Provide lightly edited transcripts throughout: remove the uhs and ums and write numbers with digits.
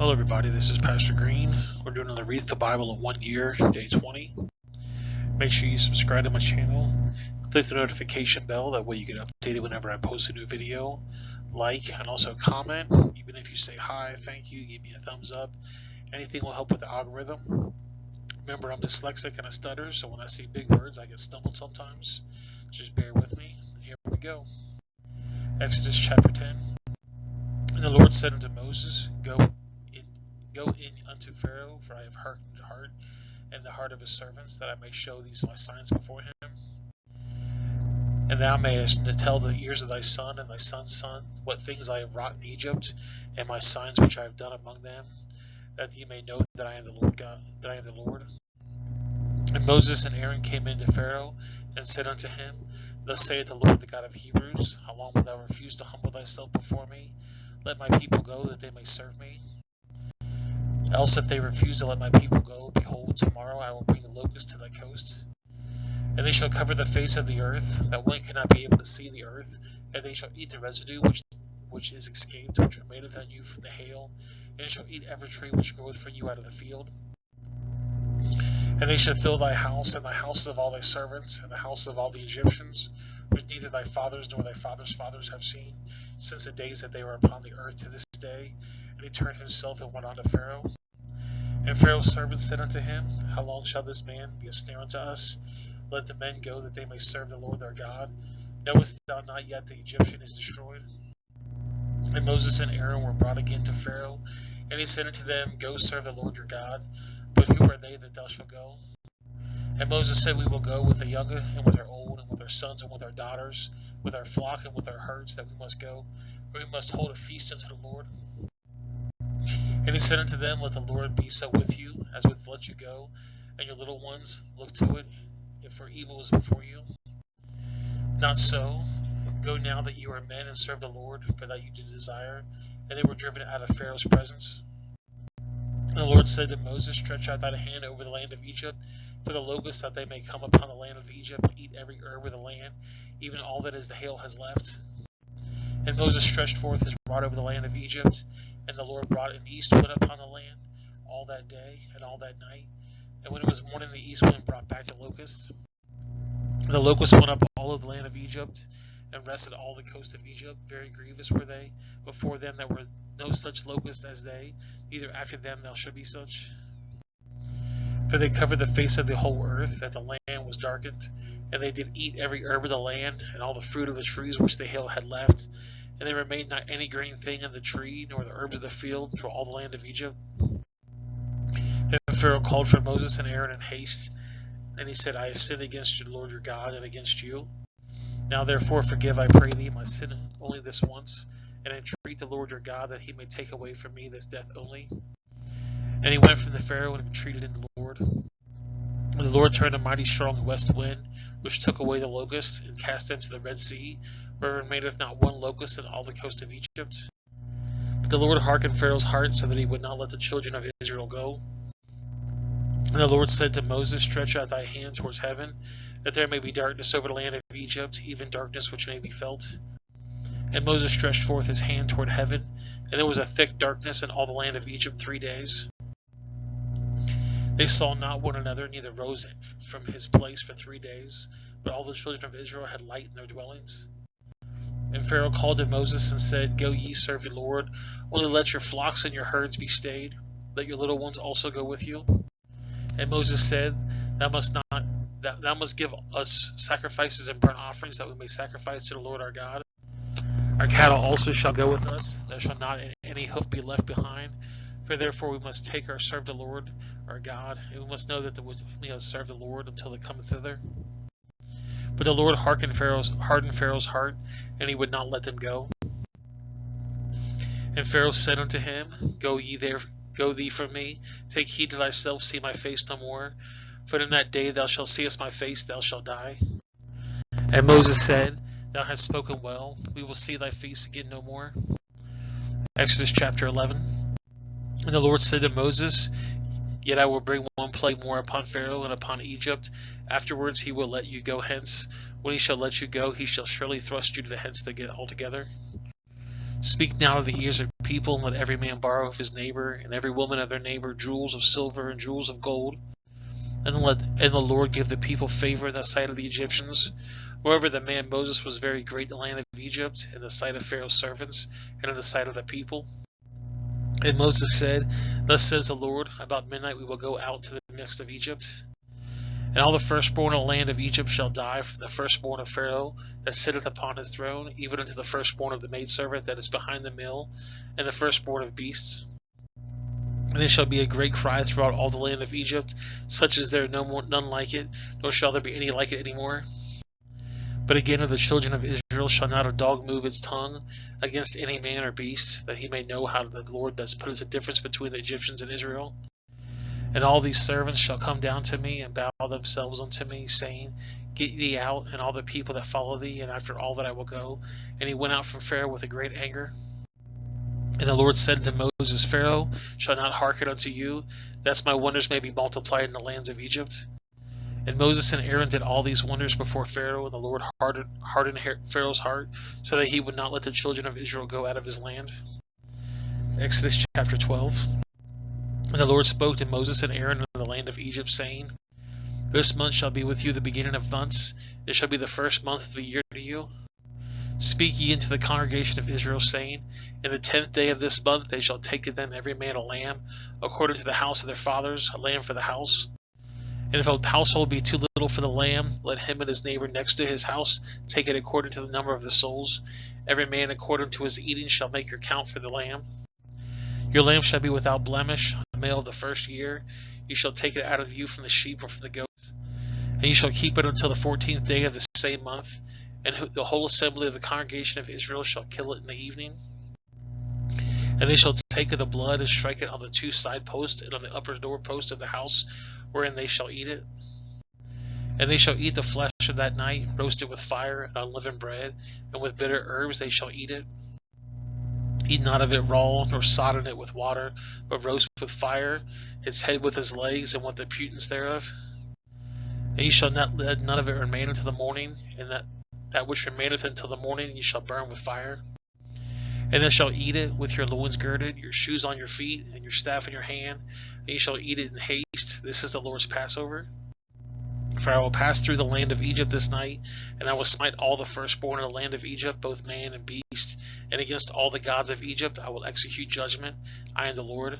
Hello everybody, this is Pastor Green. We're doing another Read the Bible in 1 year, day 20. Make sure you subscribe to my channel. Click the notification bell, that way you get updated whenever I post a new video. Like and also comment. Even if you say hi, thank you, give me a thumbs up. Anything will help with the algorithm. Remember, I'm dyslexic and I stutter, so when I see big words I get stumbled sometimes. Just bear with me. Here we go. Exodus chapter 10. And the Lord said unto Moses, Go in unto Pharaoh, for I have hearkened the heart and the heart of his servants, that I may show these my signs before him. And thou mayest tell the ears of thy son and thy son's son what things I have wrought in Egypt, and my signs which I have done among them, that ye may know that I am the Lord God, that I am the Lord. And Moses and Aaron came in to Pharaoh, and said unto him, Thus saith the Lord, the God of Hebrews, How long wilt thou refuse to humble thyself before me? Let my people go, that they may serve me. Else if they refuse to let my people go, behold, tomorrow I will bring the locusts to thy coast. And they shall cover the face of the earth, that one cannot be able to see the earth, and they shall eat the residue which is escaped, which remaineth on you from the hail, and it shall eat every tree which groweth for you out of the field. And they shall fill thy house, and the houses of all thy servants, and the houses of all the Egyptians, which neither thy fathers nor thy fathers' fathers have seen, since the days that they were upon the earth to this day. And he turned himself and went unto Pharaoh. And Pharaoh's servants said unto him, How long shall this man be a snare unto us? Let the men go, that they may serve the Lord their God. Knowest thou not yet the Egyptian is destroyed? And Moses and Aaron were brought again to Pharaoh, and he said unto them, Go serve the Lord your God. But who are they that thou shalt go? And Moses said, We will go with the young and with our old, and with our sons and with our daughters, with our flock and with our herds, that we must go, for we must hold a feast unto the Lord. And he said unto them, Let the Lord be so with you, as with let you go, and your little ones, look to it, if for evil is before you. Not so. Go now that you are men, and serve the Lord, for that you did desire. And they were driven out of Pharaoh's presence. And the Lord said to Moses, Stretch out thy hand over the land of Egypt, for the locusts, that they may come upon the land of Egypt, and eat every herb of the land, even all that is the hail has left. And Moses stretched forth his rod over the land of Egypt, and the Lord brought an east wind upon the land all that day and all that night. And when it was morning, the east wind brought back the locusts. And the locusts went up all of the land of Egypt, and rested all the coast of Egypt. Very grievous were they. Before them there were no such locusts as they, neither after them there should be such. For they covered the face of the whole earth, that the land was darkened. And they did eat every herb of the land, and all the fruit of the trees which the hail had left. And there remained not any green thing in the tree, nor the herbs of the field, through all the land of Egypt. Then Pharaoh called for Moses and Aaron in haste, and he said, I have sinned against the Lord your God, and against you. Now therefore forgive, I pray thee, my sin only this once, and entreat the Lord your God, that he may take away from me this death only. And he went from the Pharaoh, and entreated in the Lord. And the Lord turned a mighty strong west wind, which took away the locusts, and cast them to the Red Sea, where remaineth not one locust in all the coast of Egypt. But the Lord hearkened Pharaoh's heart, so that he would not let the children of Israel go. And the Lord said to Moses, Stretch out thy hand towards heaven, that there may be darkness over the land of Egypt, even darkness which may be felt. And Moses stretched forth his hand toward heaven, and there was a thick darkness in all the land of Egypt 3 days. They saw not one another, neither rose from his place for 3 days, but all the children of Israel had light in their dwellings. And Pharaoh called to Moses and said, Go ye, serve the Lord, only let your flocks and your herds be stayed, let your little ones also go with you. And Moses said, Thou must give us sacrifices and burnt offerings, that we may sacrifice to the Lord our God. Our cattle also shall go with us, there shall not any hoof be left behind. For therefore we must take our serve the Lord our God, and we must know that we must serve the Lord until it cometh thither. But the Lord hardened Pharaoh's heart, and he would not let them go. And Pharaoh said unto him, Go thee from me, take heed to thyself, see my face no more. For in that day thou shalt see my face, thou shalt die. And Moses said, Thou hast spoken well, we will see thy face again no more. Exodus chapter 11. And the Lord said to Moses, Yet I will bring one plague more upon Pharaoh and upon Egypt. Afterwards he will let you go hence. When he shall let you go, he shall surely thrust you to the hence altogether. Speak now to the ears of people, and let every man borrow of his neighbor, and every woman of their neighbor, jewels of silver and jewels of gold. And the Lord give the people favor in the sight of the Egyptians. Moreover, the man Moses was very great in the land of Egypt, in the sight of Pharaoh's servants, and in the sight of the people. And Moses said, Thus says the Lord, about midnight we will go out to the midst of Egypt. And all the firstborn in the land of Egypt shall die, from the firstborn of Pharaoh that sitteth upon his throne, even unto the firstborn of the maidservant that is behind the mill, and the firstborn of beasts. And it shall be a great cry throughout all the land of Egypt, such as there none like it, nor shall there be any like it any more. But again of the children of Israel shall not a dog move its tongue against any man or beast, that he may know how the Lord does put a difference between the Egyptians and Israel. And all these servants shall come down to me, and bow themselves unto me, saying, Get thee out, and all the people that follow thee, and after all that I will go. And he went out from Pharaoh with a great anger. And the Lord said unto Moses, Pharaoh shall not hearken unto you, that my wonders may be multiplied in the lands of Egypt. And Moses and Aaron did all these wonders before Pharaoh, and the Lord hardened Pharaoh's heart, so that he would not let the children of Israel go out of his land. Exodus chapter 12. And the Lord spoke to Moses and Aaron in the land of Egypt, saying, This month shall be with you the beginning of months. It shall be the first month of the year to you. Speak ye unto the congregation of Israel, saying, In the 10th day of this month they shall take to them every man a lamb, according to the house of their fathers, a lamb for the house. And if a household be too little for the lamb, let him and his neighbor next to his house take it according to the number of the souls. Every man according to his eating shall make your count for the lamb. Your lamb shall be without blemish, a male of the first year. You shall take it out of you from the sheep or from the goats. And you shall keep it until the 14th day of the same month. And the whole assembly of the congregation of Israel shall kill it in the evening. And they shall take of the blood and strike it on the two side posts and on the upper door post of the house wherein they shall eat it. And they shall eat the flesh of that night, roasted with fire and unleavened bread, and with bitter herbs they shall eat it. Eat not of it raw, nor sodden it with water, but roast with fire, its head with its legs, and with the putins thereof. And ye shall not let none of it remain until the morning, and that which remaineth until the morning ye shall burn with fire. And they shall eat it with your loins girded, your shoes on your feet, and your staff in your hand, and ye shall eat it in haste. This is the Lord's Passover. For I will pass through the land of Egypt this night, and I will smite all the firstborn in the land of Egypt, both man and beast, and against all the gods of Egypt I will execute judgment. I am the Lord.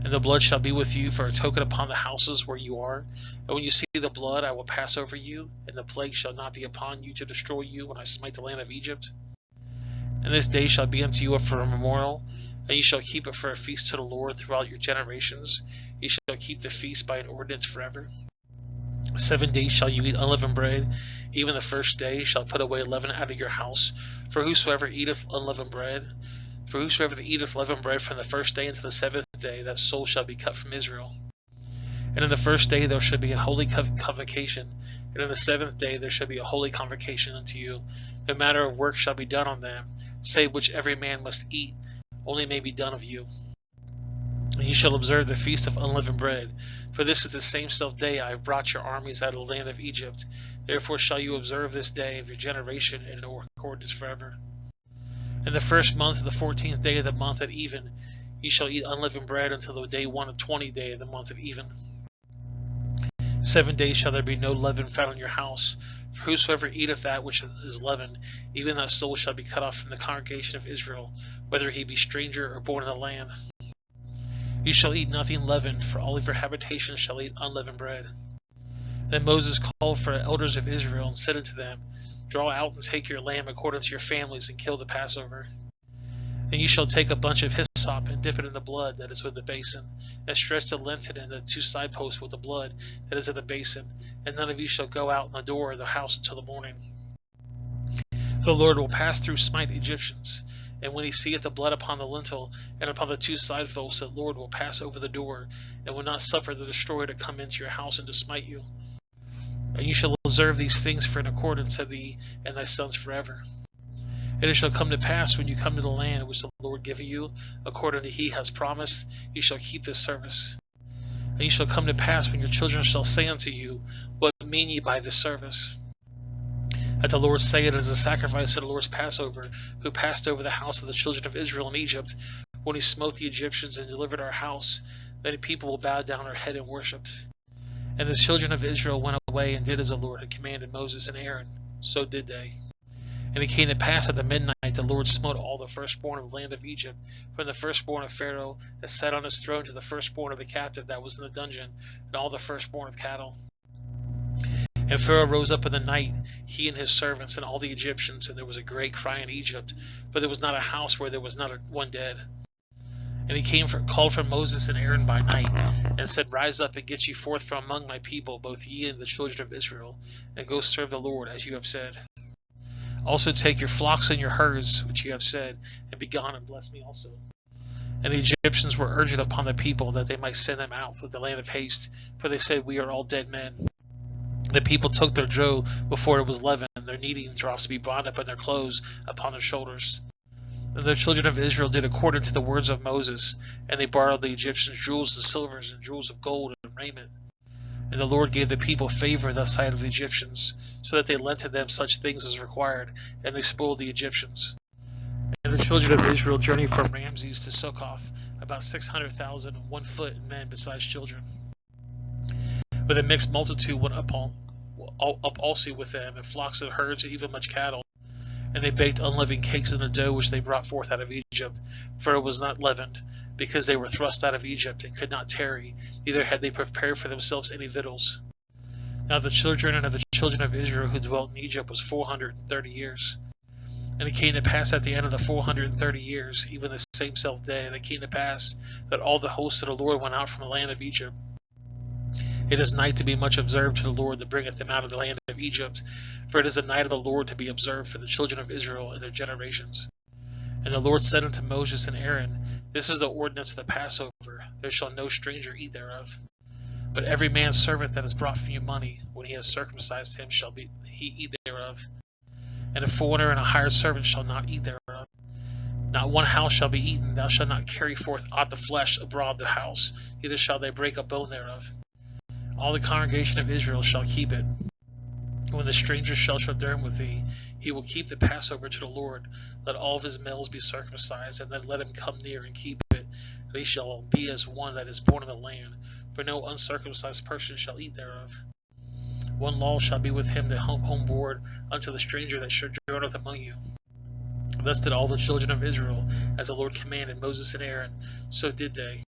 And the blood shall be with you for a token upon the houses where you are. And when you see the blood, I will pass over you, and the plague shall not be upon you to destroy you when I smite the land of Egypt. And this day shall be unto you for a memorial, and ye shall keep it for a feast to the Lord throughout your generations. Ye shall keep the feast by an ordinance forever. 7 days shall you eat unleavened bread. Even the first day shall put away leaven out of your house. For whosoever eateth unleavened bread, leavened bread from the first day unto the 7th day, that soul shall be cut from Israel. And in the first day there shall be a holy convocation, and in the 7th day there shall be a holy convocation unto you. No matter of work shall be done on them, save which every man must eat, only may be done of you. And ye shall observe the feast of unleavened bread, for this is the same day I have brought your armies out of the land of Egypt. Therefore shall you observe this day of your generation in accordance forever. In the first month of the 14th day of the month at even, ye shall eat unleavened bread until the day 120 day of the month of even. 7 days shall there be no leaven found in your house. For whosoever eateth that which is leavened, even that soul shall be cut off from the congregation of Israel, whether he be stranger or born in the land. You shall eat nothing leavened, for all of your habitations shall eat unleavened bread. Then Moses called for the elders of Israel, and said unto them, Draw out and take your lamb according to your families, and kill the Passover. And you shall take a bunch of hyssop, and dip it in the blood that is with the basin, and stretch the lintel and the two side posts with the blood that is in the basin, and none of you shall go out in the door of the house until the morning. For the Lord will pass through smite Egyptians, and when he seeth the blood upon the lintel and upon the two side posts, the Lord will pass over the door, and will not suffer the destroyer to come into your house and to smite you. And you shall observe these things for an accordance of thee and thy sons forever. And it shall come to pass when you come to the land which the Lord giveth you, according to he has promised, ye shall keep this service. And ye shall come to pass when your children shall say unto you, What mean ye by this service? That the Lord saith, it is a sacrifice to the Lord's Passover, who passed over the house of the children of Israel in Egypt, when he smote the Egyptians and delivered our house, that the people will bow down their head and worshipped. And the children of Israel went away and did as the Lord had commanded Moses and Aaron. So did they. And it came to pass at the midnight, the Lord smote all the firstborn of the land of Egypt, from the firstborn of Pharaoh that sat on his throne to the firstborn of the captive that was in the dungeon, and all the firstborn of cattle. And Pharaoh rose up in the night, he and his servants and all the Egyptians, and there was a great cry in Egypt, but there was not a house where there was not one dead. And he called for Moses and Aaron by night, and said, Rise up and get ye forth from among my people, both ye and the children of Israel, and go serve the Lord, as you have said. Also take your flocks and your herds, which you have said, and be gone and bless me also. And the Egyptians were urgent upon the people that they might send them out for the land of haste, for they said, We are all dead men. The people took their dough before it was leavened, their kneading troughs to be bound up in their clothes upon their shoulders. And the children of Israel did according to the words of Moses, and they borrowed the Egyptians jewels and silvers and jewels of gold and raiment. And the Lord gave the people favor in the sight of the Egyptians, so that they lent to them such things as required, and they spoiled the Egyptians. And the children of Israel journeyed from Ramses to Succoth, about 600,000 on 1 foot in men besides children. But a mixed multitude went up also with them, and flocks and herds, and even much cattle. And they baked unleavened cakes in the dough which they brought forth out of Egypt, for it was not leavened, because they were thrust out of Egypt, and could not tarry, neither had they prepared for themselves any victuals. Now the children of the children of Israel who dwelt in Egypt was 430 years. And it came to pass at the end of the 430 years, even the same self day, and it came to pass that all the hosts of the Lord went out from the land of Egypt. It is night to be much observed to the Lord that bringeth them out of the land of Egypt, for it is the night of the Lord to be observed for the children of Israel and their generations. And the Lord said unto Moses and Aaron, This is the ordinance of the Passover, there shall no stranger eat thereof. But every man's servant that has brought from you money, when he has circumcised him, shall he eat thereof. And a foreigner and a hired servant shall not eat thereof. Not one house shall be eaten, thou shalt not carry forth aught the flesh abroad the house, neither shall they break a bone thereof. All the congregation of Israel shall keep it. When the stranger shall return with thee, he will keep the Passover to the Lord. Let all of his males be circumcised, and then let him come near and keep it. And he shall be as one that is born in the land, for no uncircumcised person shall eat thereof. One law shall be with him that homeboard unto the stranger that sojourneth among you. Thus did all the children of Israel, as the Lord commanded Moses and Aaron, so did they.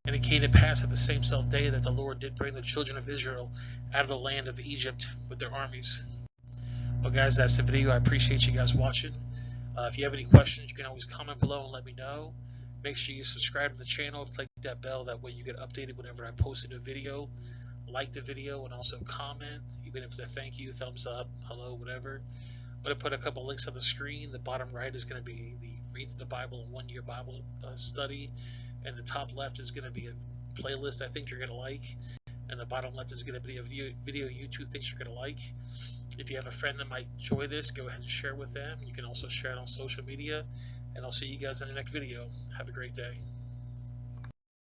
And it came to pass at the same self day that the Lord did bring the children of Israel out of the land of Egypt with their armies. Well, guys, that's the video. I appreciate you guys watching. If you have any questions, you can always comment below and let me know. Make sure you subscribe to the channel, click that bell. That way you get updated whenever I post a new video. Like the video and also comment, even if it's a thank you, thumbs up, hello, whatever. I'm going to put a couple links on the screen. The bottom right is going to be the Read the Bible in 1 Year Bible Study. And the top left is going to be a playlist I think you're going to like. And the bottom left is going to be a video YouTube thinks you're going to like. If you have a friend that might enjoy this, go ahead and share it with them. You can also share it on social media. And I'll see you guys in the next video. Have a great day.